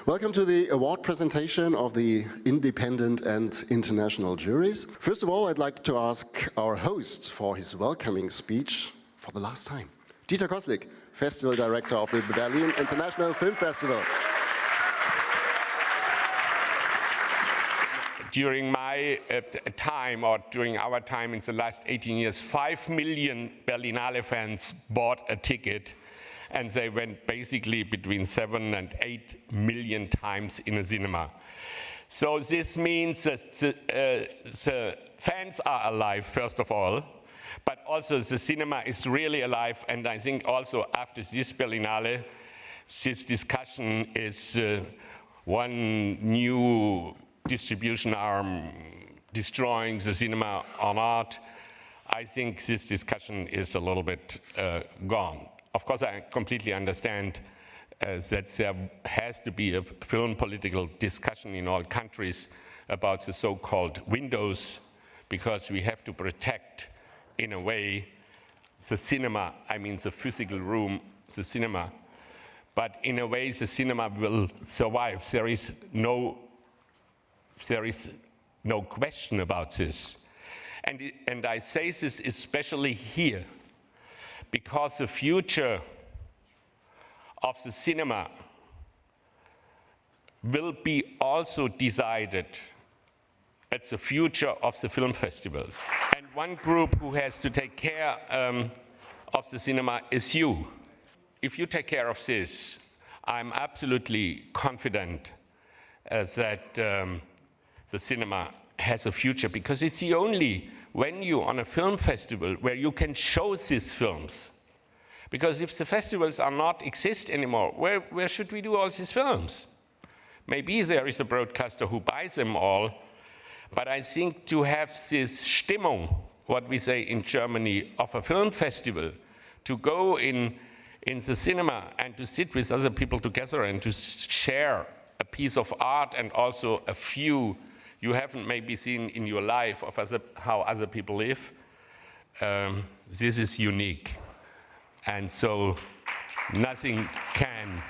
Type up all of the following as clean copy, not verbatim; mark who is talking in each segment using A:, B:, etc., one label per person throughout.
A: Welcome to the award presentation of the Independent and International Juries. First of all, I'd like to ask our host for his welcoming speech for the last time. Dieter Koslik, Festival Director of the Berlin International Film Festival.
B: During my time, or during our time in the last 18 years, 5 million Berlinale fans bought a ticket, and they went basically between 7 and 8 million times in a cinema. So this means that the fans are alive, first of all, but also the cinema is really alive, and I think also after this Berlinale, this discussion is one new distribution arm destroying the cinema or not. I think this discussion is a little bit gone. Of course, I completely understand that there has to be a film political discussion in all countries about the so-called windows, because we have to protect, in a way, the cinema, I mean the physical room, the cinema. But in a way, the cinema will survive. There is no question about this. And I say this especially here, because the future of the cinema will be also decided at the future of the film festivals. And one group who has to take care of the cinema is you. If you take care of this, I'm absolutely confident that the cinema has a future, because it's the only venue on a film festival where you can show these films. Because if the festivals are not exist anymore, where should we do all these films? Maybe there is a broadcaster who buys them all, but I think to have this Stimmung, what we say in Germany, of a film festival, to go in the cinema and to sit with other people together and to share a piece of art and also a view you haven't maybe seen in your life of how other people live, this is unique. And so nothing can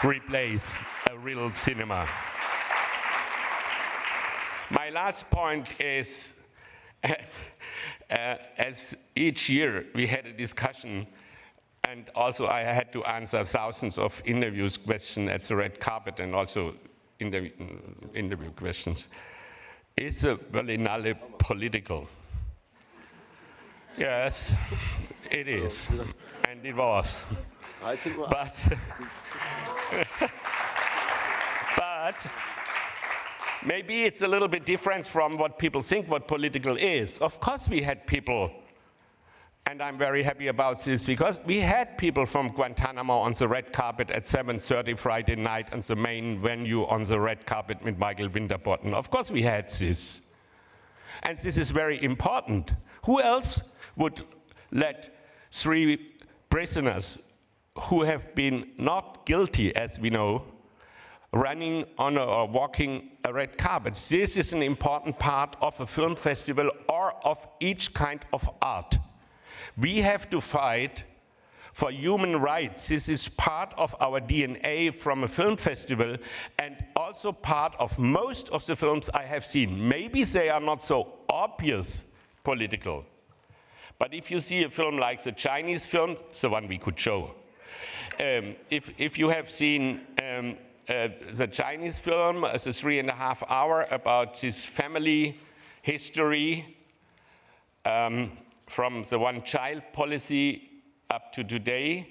B: replace a real cinema. My last point is, as each year we had a discussion, and also I had to answer thousands of interviews, questions at the red carpet, and also interview questions. Is the Berlinale political? Yes, it is, and it was. But maybe it's a little bit different from what people think what political is. Of course we had people, and I'm very happy about this, because we had people from Guantanamo on the red carpet at 7:30 Friday night on the main venue on the red carpet with Michael Winterbottom. Of course we had this. And this is very important. Who else would let 3 prisoners who have been not guilty, as we know, running on or walking a red carpet? This is an important part of a film festival or of each kind of art. We have to fight for human rights. This is part of our DNA from a film festival, and also part of most of the films I have seen. Maybe they are not so obvious political, but if you see a film like the Chinese film, it's the one we could show. If you have seen the Chinese film, the 3.5 hour about this family history, from the one-child policy up to today,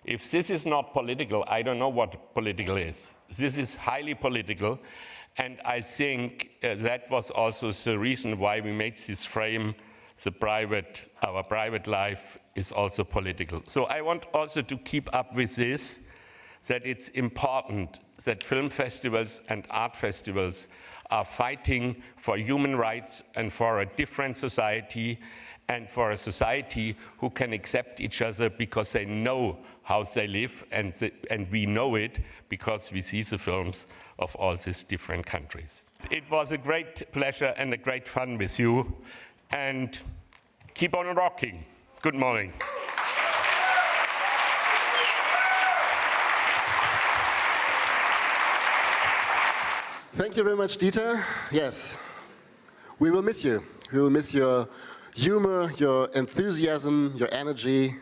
B: if this is not political, I don't know what political is. This is highly political, and I think that was also the reason why we made this frame, our private life is also political. So I want also to keep up with this, that it's important that film festivals and art festivals are fighting for human rights and for a different society, and for a society who can accept each other because they know how they live, and we know it because we see the films of all these different countries. It was a great pleasure and a great fun with you, and keep on rocking. Good morning.
A: Thank you very much, Dieter. Yes, we will miss you. We will miss your humor, your enthusiasm, your energy.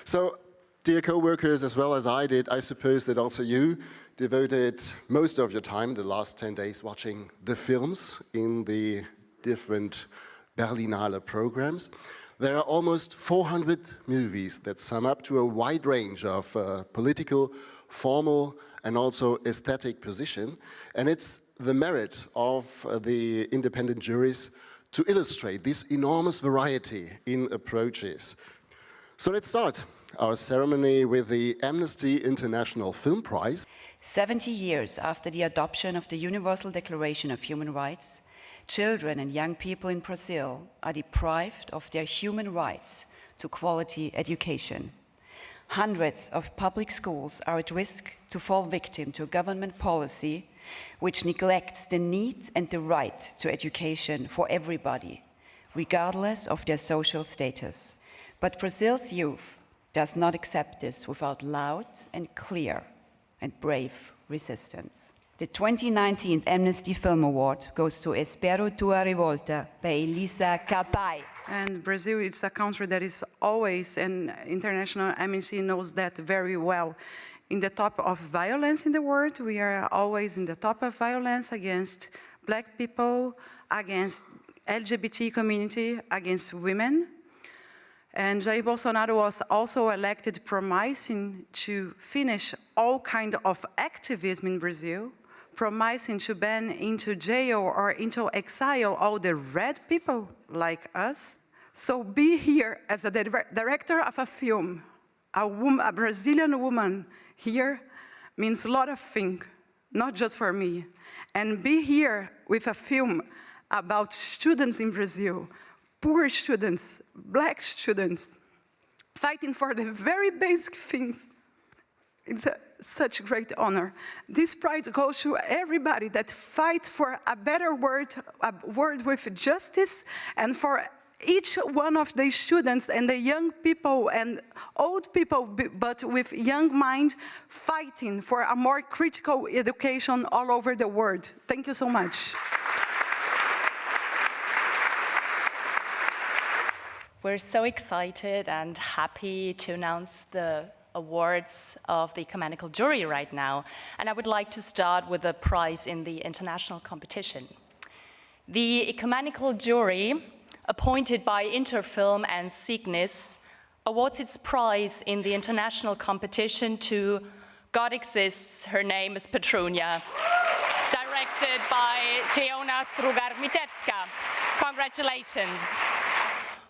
A: So, dear co-workers, as well as I did, I suppose that also you devoted most of your time, the last 10 days, watching the films in the different Berlinale programs. There are almost 400 movies that sum up to a wide range of political, formal, and also aesthetic position. And it's the merit of the independent juries to illustrate this enormous variety in approaches. So let's start our ceremony with the Amnesty International Film Prize.
C: 70 years after the adoption of the Universal Declaration of Human Rights, children and young people in Brazil are deprived of their human rights to quality education. Hundreds of public schools are at risk to fall victim to government policy which neglects the need and the right to education for everybody, regardless of their social status. But Brazil's youth does not accept this without loud and clear and brave resistance. The 2019 Amnesty Film Award goes to Espero Tua Revolta by Elisa Capai.
D: And Brazil is a country that is always, and international Amnesty knows that very well, in the top of violence in the world. We are always in the top of violence against Black people, against LGBT community, against women. And Jair Bolsonaro was also elected promising to finish all kind of activism in Brazil, promising to ban into jail or into exile all the red people like us. So be here as a director of a film, a Brazilian woman here means a lot of things, not just for me. And be here with a film about students in Brazil, poor students, Black students, fighting for the very basic things. It's such a great honor. This pride goes to everybody that fight for a better world, a world with justice, and for each one of the students and the young people and old people, but with young mind, fighting for a more critical education all over the world. Thank you so much.
E: We're so excited and happy to announce the awards of the ecumenical jury right now. And I would like to start with a prize in the international competition. The ecumenical jury, appointed by Interfilm and Cygnus, awards its prize in the international competition to God Exists, Her Name is Petrunia, directed by Joanna Strugar-Mitewska. Congratulations.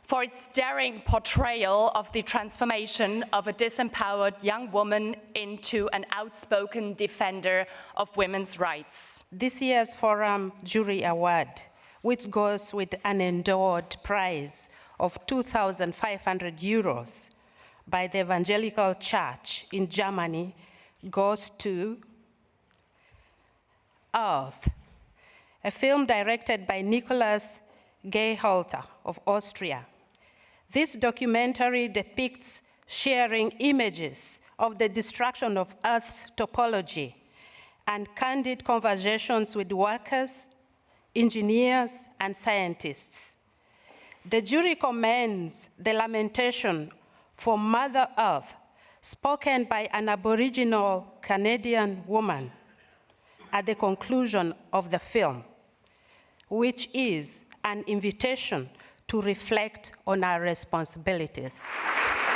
E: For its daring portrayal of the transformation of a disempowered young woman into an outspoken defender of women's rights.
F: This year's Forum Jury Award, which goes with an endowed prize of 2,500 euros by the Evangelical Church in Germany, goes to Earth, a film directed by Nicholas Geyholter of Austria. This documentary depicts sharing images of the destruction of Earth's topology and candid conversations with workers, engineers, and scientists. The jury commends the lamentation for Mother Earth spoken by an Aboriginal Canadian woman at the conclusion of the film, which is an invitation to reflect on our responsibilities.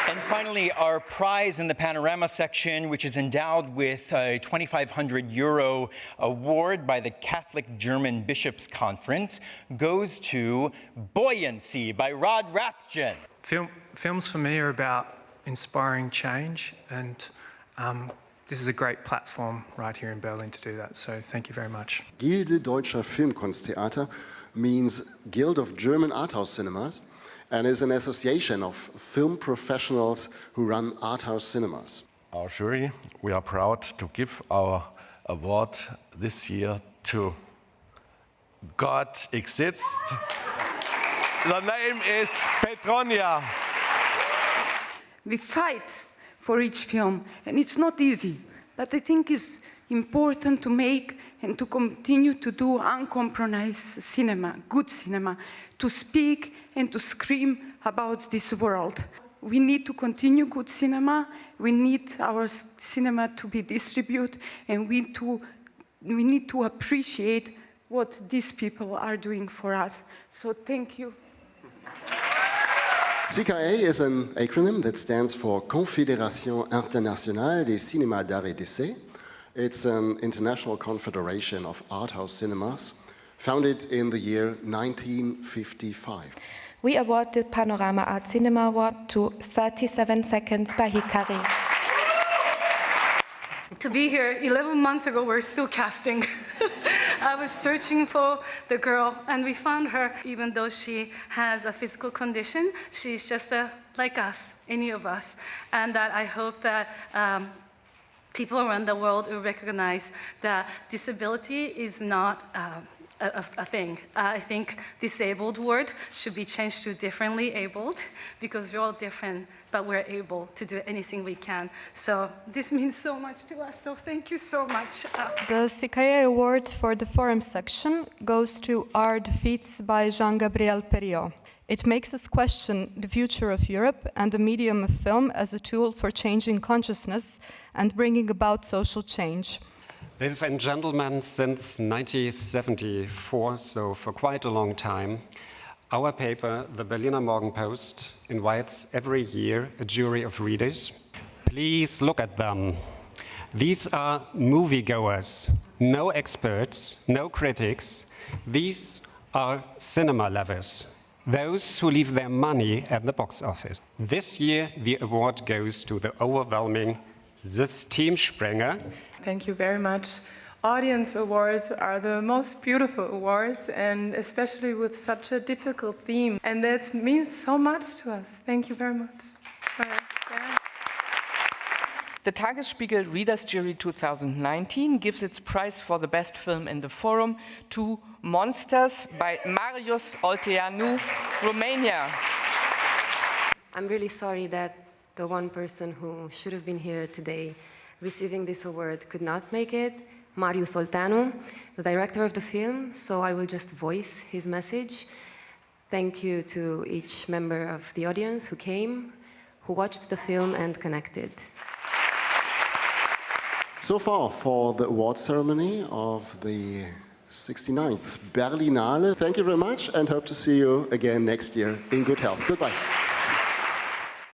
G: And finally, our prize in the Panorama section, which is endowed with a 2,500 euro award by the Catholic German Bishops' Conference, goes to Buoyancy by Rod Rathjen.
H: Films for me are about inspiring change, and this is a great platform right here in Berlin to do that, so thank you very much.
A: Gilde Deutscher Filmkunsttheater means Guild of German Arthouse Cinemas, and is an association of film professionals who run arthouse cinemas.
B: Our jury, we are proud to give our award this year to God Exists. The name is Petronia.
D: We fight for each film, and it's not easy, but I think it's important to make and to continue to do uncompromised cinema, good cinema, to speak and to scream about this world. We need to continue good cinema, we need our cinema to be distributed, and we need to appreciate what these people are doing for us. So thank you.
A: CKA is an acronym that stands for Confédération Internationale des Cinémas d'Art et d'Essai. It's an international confederation of art house cinemas, founded in the year 1955.
I: We award the Panorama Art Cinema Award to 37 Seconds by Hikari.
J: To be here 11 months ago, we're still casting. I was searching for the girl, and we found her. Even though she has a physical condition, she's just like us, any of us. And that I hope that people around the world will recognize that disability is not a thing. I think disabled word should be changed to differently abled, because we're all different, but we're able to do anything we can. So this means so much to us, so thank you so much.
K: The CKA award for the forum section goes to Our Defeats by Jean-Gabriel Perriot. It makes us question the future of Europe and the medium of film as a tool for changing consciousness and bringing about social change.
L: Ladies and gentlemen, since 1974, so for quite a long time, our paper, the Berliner Morgenpost, invites every year a jury of readers. Please look at them. These are moviegoers, no experts, no critics. These are cinema lovers, those who leave their money at the box office. This year, the award goes to the overwhelming Systemsprenger.
M: Thank you very much. Audience awards are the most beautiful awards, and especially with such a difficult theme. And that means so much to us. Thank you very much.
N: The Tagesspiegel Readers' Jury 2019 gives its prize for the best film in the forum to Monsters by Marius Olteanu, Romania.
O: I'm really sorry that the one person who should have been here today receiving this award could not make it, Marius Olteanu, the director of the film, so I will just voice his message. Thank you to each member of the audience who came, who watched the film and connected.
A: So far for the award ceremony of the 69th Berlinale. Thank you very much and hope to see you again next year in good health. Goodbye.